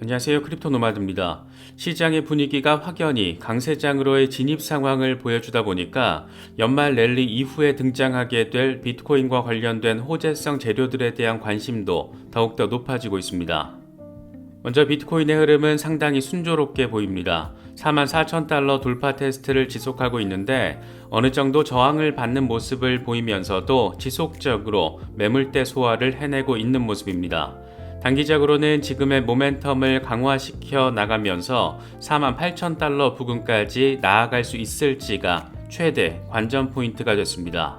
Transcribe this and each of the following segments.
안녕하세요. 크립토 노마드입니다. 시장의 분위기가 확연히 강세장으로의 진입 상황을 보여주다 보니까 연말 랠리 이후에 등장하게 될 비트코인과 관련된 호재성 재료들에 대한 관심도 더욱더 높아지고 있습니다. 먼저 비트코인의 흐름은 상당히 순조롭게 보입니다. 44,000달러 돌파 테스트를 지속하고 있는데 어느 정도 저항을 받는 모습을 보이면서도 지속적으로 매물대 소화를 해내고 있는 모습입니다. 단기적으로는 지금의 모멘텀을 강화시켜 나가면서 48,000달러 부근까지 나아갈 수 있을지가 최대 관전 포인트가 됐습니다.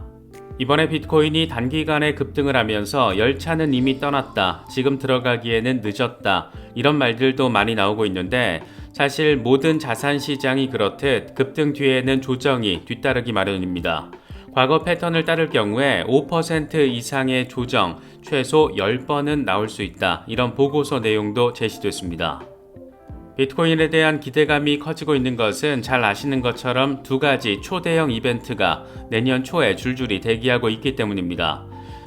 이번에 비트코인이 단기간에 급등을 하면서 열차는 이미 떠났다, 지금 들어가기에는 늦었다, 이런 말들도 많이 나오고 있는데 사실 모든 자산 시장이 그렇듯 급등 뒤에는 조정이 뒤따르기 마련입니다. 과거 패턴을 따를 경우에 5% 이상의 조정 최소 10번은 나올 수 있다, 이런 보고서 내용도 제시됐습니다. 비트코인에 대한 기대감이 커지고 있는 것은 잘 아시는 것처럼 두 가지 초대형 이벤트가 내년 초에 줄줄이 대기하고 있기 때문입니다.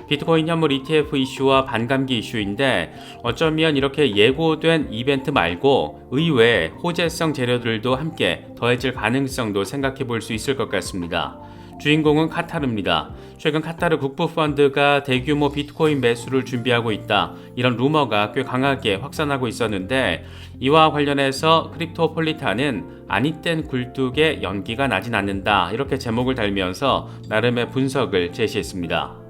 비트코인 현물 ETF 이슈와 반감기 이슈인데 어쩌면 이렇게 예고된 이벤트 말고 의외의 호재성 재료들도 함께 더해질 가능성도 생각해 볼 수 있을 것 같습니다. 주인공은 카타르입니다. 최근 카타르 국부펀드가 대규모 비트코인 매수를 준비하고 있다, 이런 루머가 꽤 강하게 확산하고 있었는데 이와 관련해서 크립토폴리탄은 아니땐 굴뚝에 연기가 나진 않는다, 이렇게 제목을 달면서 나름의 분석을 제시했습니다.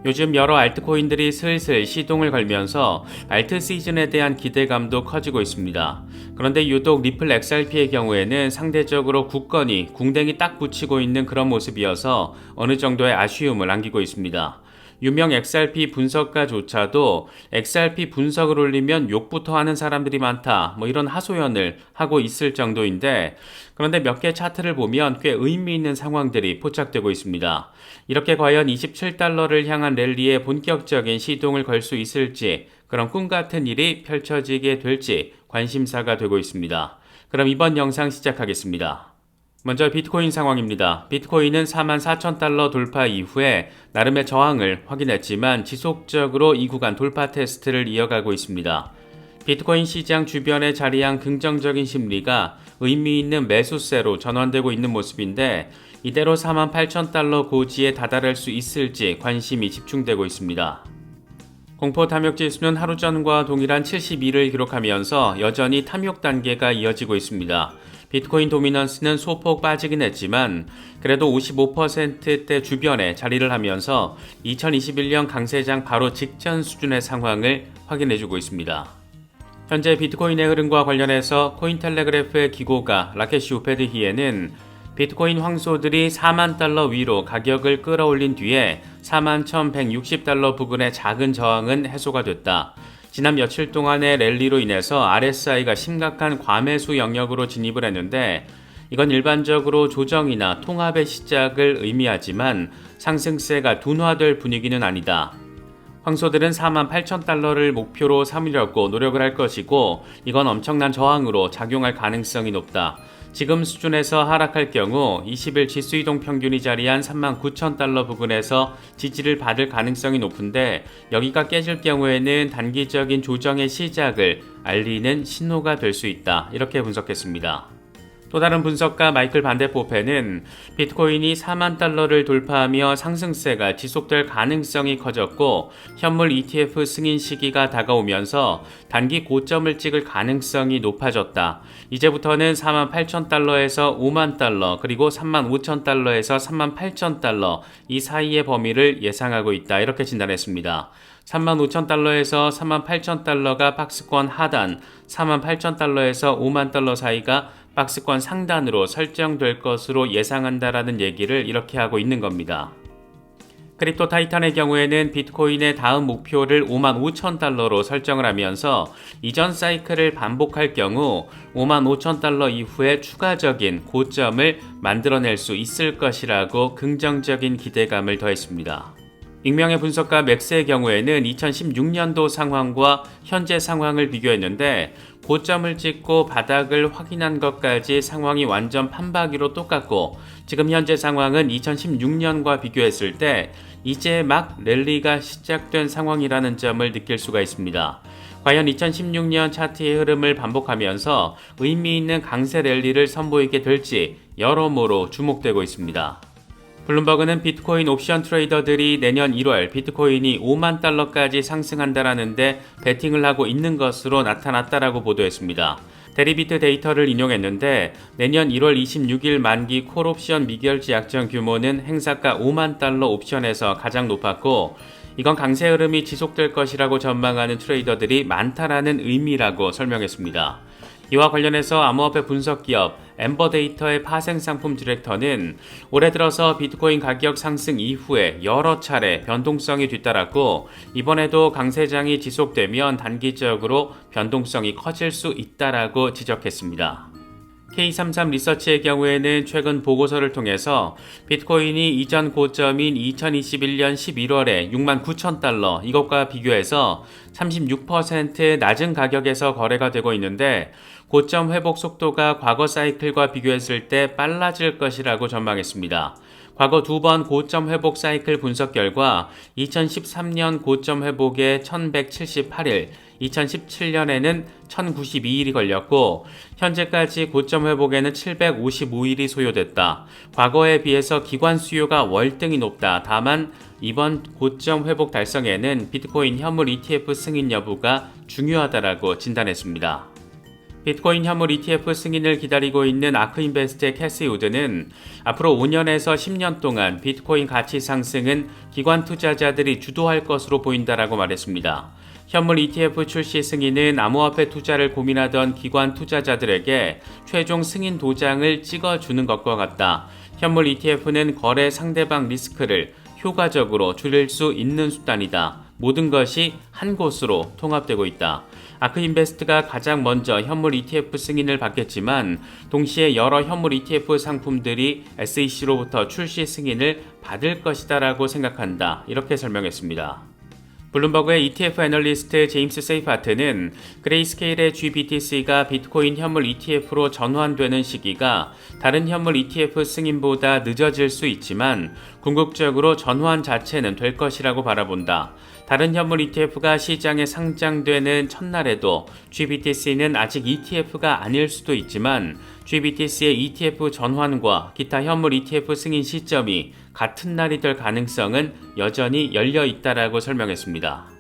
요즘 여러 알트코인들이 슬슬 시동을 걸면서 알트 시즌에 대한 기대감도 커지고 있습니다. 그런데 유독 리플 XRP의 경우에는 상대적으로 굳건히 궁뎅이 딱 붙이고 있는 그런 모습이어서 어느 정도의 아쉬움을 안기고 있습니다. 유명 XRP 분석가조차도 XRP 분석을 올리면 욕부터 하는 사람들이 많다, 이런 하소연을 하고 있을 정도인데 그런데 몇 개 차트를 보면 꽤 의미 있는 상황들이 포착되고 있습니다. 이렇게 과연 27달러를 향한 랠리에 본격적인 시동을 걸 수 있을지, 그런 꿈같은 일이 펼쳐지게 될지 관심사가 되고 있습니다. 그럼 이번 영상 시작하겠습니다. 먼저 비트코인 상황입니다. 비트코인은 44,000달러 돌파 이후에 나름의 저항을 확인했지만 지속적으로 이 구간 돌파 테스트를 이어가고 있습니다. 비트코인 시장 주변에 자리한 긍정적인 심리가 의미 있는 매수세로 전환되고 있는 모습인데 이대로 48,000달러 고지에 다다를 수 있을지 관심이 집중되고 있습니다. 공포 탐욕 지수는 하루 전과 동일한 72를 기록하면서 여전히 탐욕 단계가 이어지고 있습니다. 비트코인 도미넌스는 소폭 빠지긴 했지만 그래도 55%대 주변에 자리를 하면서 2021년 강세장 바로 직전 수준의 상황을 확인해주고 있습니다. 현재 비트코인의 흐름과 관련해서 코인텔레그래프의 기고가 라케시 우페드히에는 비트코인 황소들이 4만 달러 위로 가격을 끌어올린 뒤에 41,160달러 부근의 작은 저항은 해소가 됐다. 지난 며칠 동안의 랠리로 인해서 RSI가 심각한 과매수 영역으로 진입을 했는데 이건 일반적으로 조정이나 통합의 시작을 의미하지만 상승세가 둔화될 분위기는 아니다. 황소들은 48,000달러를 목표로 삼으려고 노력을 할 것이고 이건 엄청난 저항으로 작용할 가능성이 높다. 지금 수준에서 하락할 경우 20일 지수이동 평균이 자리한 39,000달러 부근에서 지지를 받을 가능성이 높은데 여기가 깨질 경우에는 단기적인 조정의 시작을 알리는 신호가 될 수 있다, 이렇게 분석했습니다. 또 다른 분석가 마이클 반데포페는 비트코인이 4만 달러를 돌파하며 상승세가 지속될 가능성이 커졌고 현물 ETF 승인 시기가 다가오면서 단기 고점을 찍을 가능성이 높아졌다. 이제부터는 48,000달러에서 5만 달러 그리고 35,000달러에서 38,000달러 이 사이의 범위를 예상하고 있다, 이렇게 진단했습니다. 35,000달러에서 38,000달러가 박스권 하단, 48,000달러에서 5만 달러 사이가 박스권 상단으로 설정될 것으로 예상한다라는 얘기를 이렇게 하고 있는 겁니다. 크립토 타이탄의 경우에는 비트코인의 다음 목표를 55,000달러로 설정을 하면서 이전 사이클을 반복할 경우 55,000달러 이후에 추가적인 고점을 만들어낼 수 있을 것이라고 긍정적인 기대감을 더했습니다. 익명의 분석가 맥스의 경우에는 2016년도 상황과 현재 상황을 비교했는데 고점을 찍고 바닥을 확인한 것까지 상황이 완전 판박이로 똑같고 지금 현재 상황은 2016년과 비교했을 때 이제 막 랠리가 시작된 상황이라는 점을 느낄 수가 있습니다. 과연 2016년 차트의 흐름을 반복하면서 의미 있는 강세 랠리를 선보이게 될지 여러모로 주목되고 있습니다. 블룸버그는 비트코인 옵션 트레이더들이 내년 1월 비트코인이 5만 달러까지 상승한다라는데 베팅을 하고 있는 것으로 나타났다라고 보도했습니다. 데리비트 데이터를 인용했는데 내년 1월 26일 만기 콜옵션 미결제 약정 규모는 행사가 5만 달러 옵션에서 가장 높았고 이건 강세 흐름이 지속될 것이라고 전망하는 트레이더들이 많다라는 의미라고 설명했습니다. 이와 관련해서 암호화폐 분석기업 엠버데이터의 파생상품 디렉터는 올해 들어서 비트코인 가격 상승 이후에 여러 차례 변동성이 뒤따랐고 이번에도 강세장이 지속되면 단기적으로 변동성이 커질 수 있다라고 지적했습니다. K33 리서치의 경우에는 최근 보고서를 통해서 비트코인이 이전 고점인 2021년 11월에 69,000달러 이것과 비교해서 36% 낮은 가격에서 거래가 되고 있는데 고점 회복 속도가 과거 사이클과 비교했을 때 빨라질 것이라고 전망했습니다. 과거 두 번 고점 회복 사이클 분석 결과 2013년 고점 회복에 1178일, 2017년에는 1092일이 걸렸고 현재까지 고점 회복에는 755일이 소요됐다. 과거에 비해서 기관 수요가 월등히 높다. 다만 이번 고점 회복 달성에는 비트코인 현물 ETF 승인 여부가 중요하다라고 진단했습니다. 비트코인 현물 ETF 승인을 기다리고 있는 아크인베스트의 캐시 우드는 앞으로 5년에서 10년 동안 비트코인 가치 상승은 기관 투자자들이 주도할 것으로 보인다라고 말했습니다. 현물 ETF 출시 승인은 암호화폐 투자를 고민하던 기관 투자자들에게 최종 승인 도장을 찍어주는 것과 같다. 현물 ETF는 거래 상대방 리스크를 효과적으로 줄일 수 있는 수단이다. 모든 것이 한 곳으로 통합되고 있다. 아크인베스트가 가장 먼저 현물 ETF 승인을 받겠지만 동시에 여러 현물 ETF 상품들이 SEC로부터 출시 승인을 받을 것이다라고 생각한다. 이렇게 설명했습니다. 블룸버그의 ETF 애널리스트 제임스 세이파트는 그레이스케일의 GBTC가 비트코인 현물 ETF로 전환되는 시기가 다른 현물 ETF 승인보다 늦어질 수 있지만 궁극적으로 전환 자체는 될 것이라고 바라본다. 다른 현물 ETF가 시장에 상장되는 첫날에도 GBTC는 아직 ETF가 아닐 수도 있지만 GBTC의 ETF 전환과 기타 현물 ETF 승인 시점이 같은 날이 될 가능성은 여전히 열려 있다라고 설명했습니다.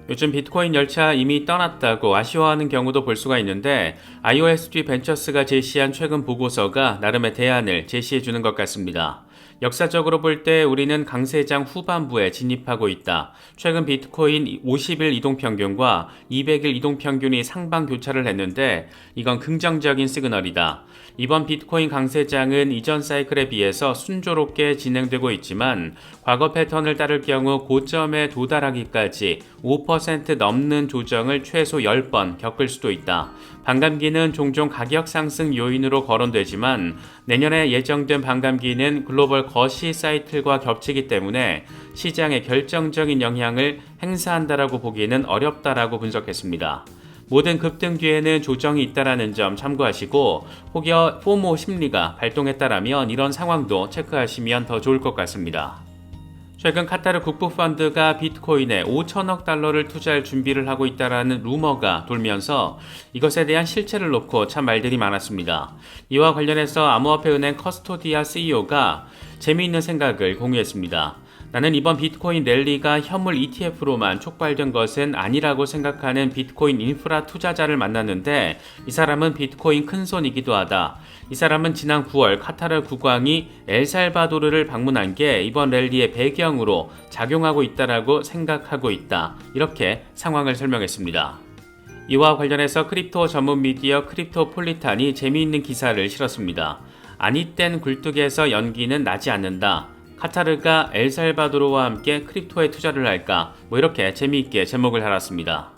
요즘 비트코인 열차 이미 떠났다고 아쉬워하는 경우도 볼 수가 있는데 IOSG 벤처스가 제시한 최근 보고서가 나름의 대안을 제시해주는 것 같습니다. 역사적으로 볼 때 우리는 강세장 후반부에 진입하고 있다. 최근 비트코인 50일 이동평균과 200일 이동평균이 상방 교차를 했는데 이건 긍정적인 시그널이다. 이번 비트코인 강세장은 이전 사이클에 비해서 순조롭게 진행되고 있지만 과거 패턴을 따를 경우 고점에 도달하기까지 5% 넘는 조정을 최소 10번 겪을 수도 있다. 반감기는 종종 가격 상승 요인으로 거론되지만 내년에 예정된 반감기는 글로벌 거시 사이클과 겹치기 때문에 시장에 결정적인 영향을 행사한다라고 보기는 어렵다라고 분석했습니다. 모든 급등 뒤에는 조정이 있다라는 점 참고하시고 혹여 포모 심리가 발동했다라면 이런 상황도 체크하시면 더 좋을 것 같습니다. 최근 카타르 국부펀드가 비트코인에 5천억 달러를 투자할 준비를 하고 있다라는 루머가 돌면서 이것에 대한 실체를 놓고 참 말들이 많았습니다. 이와 관련해서 암호화폐은행 커스토디아 CEO가 재미있는 생각을 공유했습니다. 나는 이번 비트코인 랠리가 현물 ETF로만 촉발된 것은 아니라고 생각하는 비트코인 인프라 투자자를 만났는데 이 사람은 비트코인 큰손이기도 하다. 이 사람은 지난 9월 카타르 국왕이 엘살바도르를 방문한 게 이번 랠리의 배경으로 작용하고 있다라고 생각하고 있다. 이렇게 상황을 설명했습니다. 이와 관련해서 크립토 전문 미디어 크립토폴리탄이 재미있는 기사를 실었습니다. 아니땐 굴뚝에서 연기는 나지 않는다. 카타르가 엘살바도르와 함께 크립토에 투자를 할까? 이렇게 재미있게 제목을 달았습니다.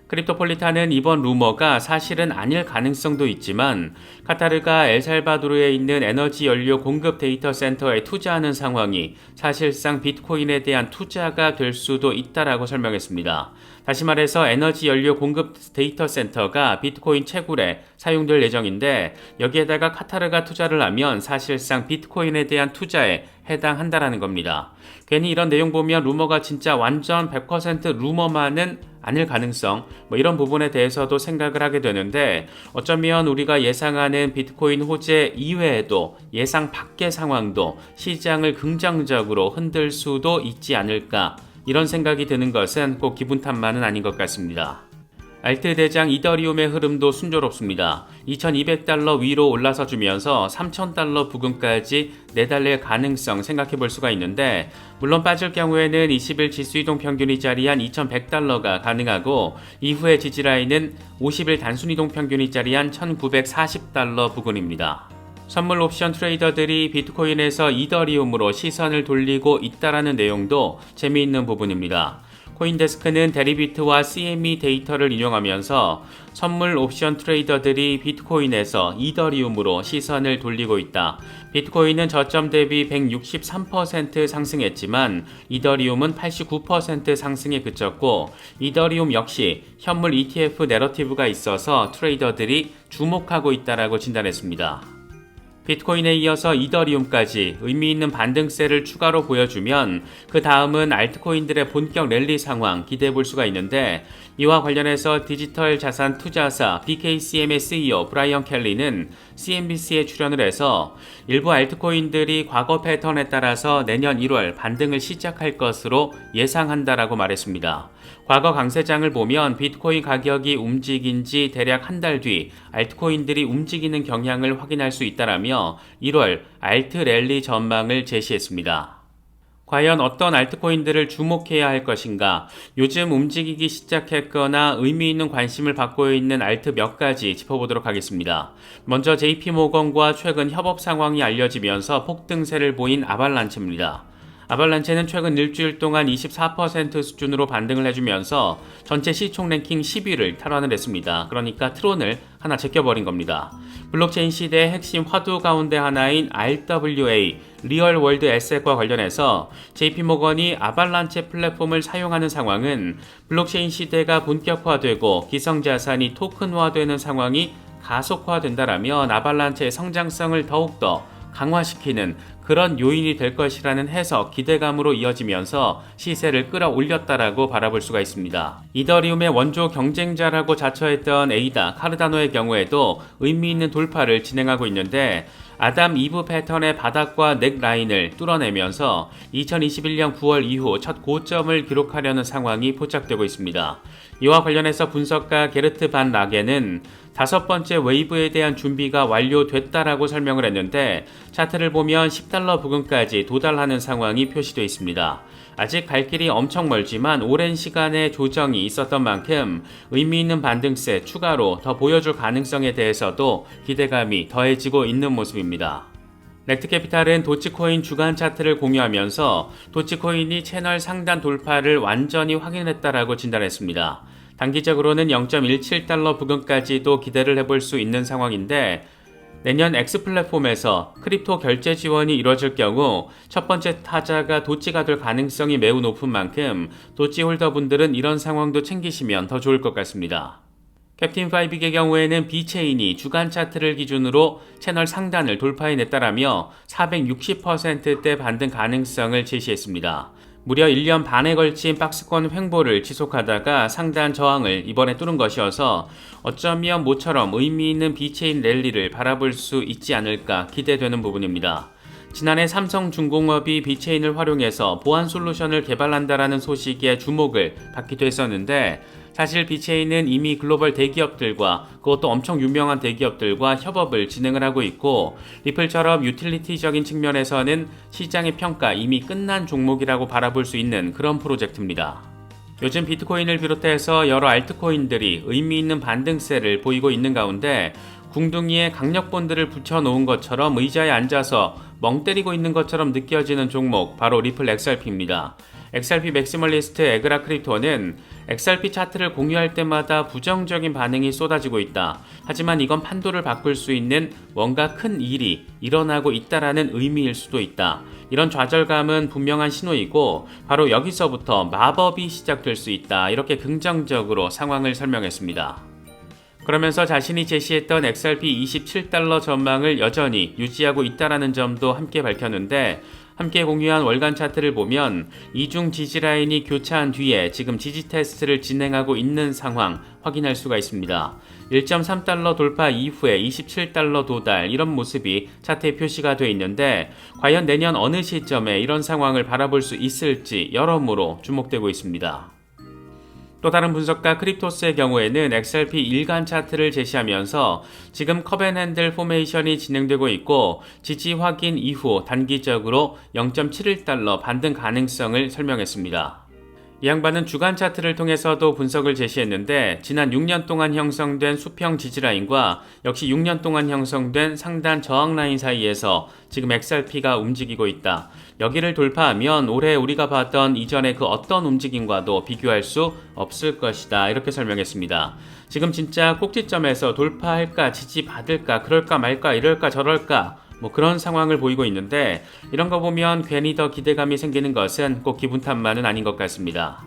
크립토폴리탄은 이번 루머가 사실은 아닐 가능성도 있지만 카타르가 엘살바도르에 있는 에너지 연료 공급 데이터 센터에 투자하는 상황이 사실상 비트코인에 대한 투자가 될 수도 있다라고 설명했습니다. 다시 말해서 에너지 연료 공급 데이터 센터가 비트코인 채굴에 사용될 예정인데 여기에다가 카타르가 투자를 하면 사실상 비트코인에 대한 투자에 해당한다라는 겁니다. 괜히 이런 내용 보면 루머가 진짜 완전 100% 루머만은 아닐 가능성, 이런 부분에 대해서도 생각을 하게 되는데, 어쩌면 우리가 예상하는 비트코인 호재 이외에도 예상 밖의 상황도 시장을 긍정적으로 흔들 수도 있지 않을까, 이런 생각이 드는 것은 꼭 기분 탓만은 아닌 것 같습니다. 알트 대장 이더리움의 흐름도 순조롭습니다. 2200달러 위로 올라서 주면서 3000달러 부근까지 내달릴 가능성 생각해 볼 수가 있는데, 물론 빠질 경우에는 20일 지수이동 평균이 자리한 2100달러가 가능하고, 이후의 지지라인은 50일 단순이동 평균이 자리한 1940달러 부근입니다. 선물 옵션 트레이더들이 비트코인에서 이더리움으로 시선을 돌리고 있다라는 내용도 재미있는 부분입니다. 코인데스크는 데리비트와 CME 데이터를 인용하면서 선물 옵션 트레이더들이 비트코인에서 이더리움으로 시선을 돌리고 있다. 비트코인은 저점 대비 163% 상승했지만 이더리움은 89% 상승에 그쳤고, 이더리움 역시 현물 ETF 내러티브가 있어서 트레이더들이 주목하고 있다라고 진단했습니다. 비트코인에 이어서 이더리움까지 의미 있는 반등세를 추가로 보여주면 그 다음은 알트코인들의 본격 랠리 상황 기대해 볼 수가 있는데, 이와 관련해서 디지털 자산 투자사 BKCM의 CEO 브라이언 켈리는 CNBC에 출연을 해서 일부 알트코인들이 과거 패턴에 따라서 내년 1월 반등을 시작할 것으로 예상한다라고 말했습니다. 과거 강세장을 보면 비트코인 가격이 움직인 지 대략 한 달 뒤 알트코인들이 움직이는 경향을 확인할 수 있다라며 1월 알트 랠리 전망을 제시했습니다. 과연 어떤 알트코인들을 주목해야 할 것인가? 요즘 움직이기 시작했거나 의미 있는 관심을 받고 있는 알트 몇 가지 짚어보도록 하겠습니다. 먼저 JP모건과 최근 협업 상황이 알려지면서 폭등세를 보인 아발란체입니다. 아발란체는 최근 일주일 동안 24% 수준으로 반등을 해주면서 전체 시총 랭킹 10위를 탈환을 했습니다. 그러니까 트론을 하나 제껴버린 겁니다. 블록체인 시대의 핵심 화두 가운데 하나인 RWA, 리얼 월드 에셋과 관련해서 JP모건이 아발란체 플랫폼을 사용하는 상황은 블록체인 시대가 본격화되고 기성자산이 토큰화되는 상황이 가속화된다라면 아발란체의 성장성을 더욱더 강화시키는 그런 요인이 될 것이라는 해석, 기대감으로 이어지면서 시세를 끌어올렸다라고 바라볼 수가 있습니다. 이더리움의 원조 경쟁자라고 자처했던 에이다, 카르다노의 경우에도 의미 있는 돌파를 진행하고 있는데, 아담 이브 패턴의 바닥과 넥라인을 뚫어내면서 2021년 9월 이후 첫 고점을 기록하려는 상황이 포착되고 있습니다. 이와 관련해서 분석가 게르트 반 라게는 5번째 웨이브에 대한 준비가 완료됐다라고 설명을 했는데, 차트를 보면 10달러 부근까지 도달하는 상황이 표시되어 있습니다. 아직 갈 길이 엄청 멀지만 오랜 시간의 조정이 있었던 만큼 의미 있는 반등세 추가로 더 보여줄 가능성에 대해서도 기대감이 더해지고 있는 모습입니다. 렉트캐피탈은 도치코인 주간 차트를 공유하면서 도치코인이 채널 상단 돌파를 완전히 확인했다라고 진단했습니다. 단기적으로는 0.17달러 부근까지도 기대를 해볼 수 있는 상황인데, 내년 X 플랫폼에서 크립토 결제 지원이 이루어질 경우 첫 번째 타자가 도치가 될 가능성이 매우 높은 만큼 도치 홀더분들은 이런 상황도 챙기시면 더 좋을 것 같습니다. 캡틴5빅의 경우에는 비체인이 주간 차트를 기준으로 채널 상단을 돌파해냈다라며 460%대 반등 가능성을 제시했습니다. 무려 1년 반에 걸친 박스권 횡보를 지속하다가 상단 저항을 이번에 뚫은 것이어서 어쩌면 모처럼 의미 있는 비체인 랠리를 바라볼 수 있지 않을까 기대되는 부분입니다. 지난해 삼성중공업이 비체인을 활용해서 보안 솔루션을 개발한다라는 소식에 주목을 받기도 했었는데, 사실 비체인은 이미 글로벌 대기업들과, 그것도 엄청 유명한 대기업들과 협업을 진행을 하고 있고, 리플처럼 유틸리티적인 측면에서는 시장의 평가 이미 끝난 종목이라고 바라볼 수 있는 그런 프로젝트입니다. 요즘 비트코인을 비롯해서 여러 알트코인들이 의미 있는 반등세를 보이고 있는 가운데, 궁둥이에 강력본드를 붙여놓은 것처럼 의자에 앉아서 멍 때리고 있는 것처럼 느껴지는 종목, 바로 리플 XRP입니다. XRP 맥시멀리스트 에그라 크립토는 XRP 차트를 공유할 때마다 부정적인 반응이 쏟아지고 있다. 하지만 이건 판도를 바꿀 수 있는 뭔가 큰 일이 일어나고 있다라는 의미일 수도 있다. 이런 좌절감은 분명한 신호이고 바로 여기서부터 마법이 시작될 수 있다. 이렇게 긍정적으로 상황을 설명했습니다. 그러면서 자신이 제시했던 XRP 27달러 전망을 여전히 유지하고 있다라는 점도 함께 밝혔는데, 함께 공유한 월간 차트를 보면 이중 지지 라인이 교차한 뒤에 지금 지지 테스트를 진행하고 있는 상황 확인할 수가 있습니다. 1.3달러 돌파 이후에 27달러 도달, 이런 모습이 차트에 표시가 되어 있는데, 과연 내년 어느 시점에 이런 상황을 바라볼 수 있을지 여러모로 주목되고 있습니다. 또 다른 분석가 크립토스의 경우에는 XRP 일간 차트를 제시하면서 지금 컵앤핸들 포메이션이 진행되고 있고, 지지 확인 이후 단기적으로 0.71달러 반등 가능성을 설명했습니다. 이 양반은 주간 차트를 통해서도 분석을 제시했는데, 지난 6년 동안 형성된 수평 지지라인과 역시 6년 동안 형성된 상단 저항라인 사이에서 지금 XRP가 움직이고 있다. 여기를 돌파하면 올해 우리가 봤던 이전의 그 어떤 움직임과도 비교할 수 없을 것이다, 이렇게 설명했습니다. 지금 진짜 꼭지점에서 돌파할까, 지지받을까, 그럴까 말까, 이럴까 저럴까, 그런 상황을 보이고 있는데, 이런 거 보면 괜히 더 기대감이 생기는 것은 꼭 기분 탓만은 아닌 것 같습니다.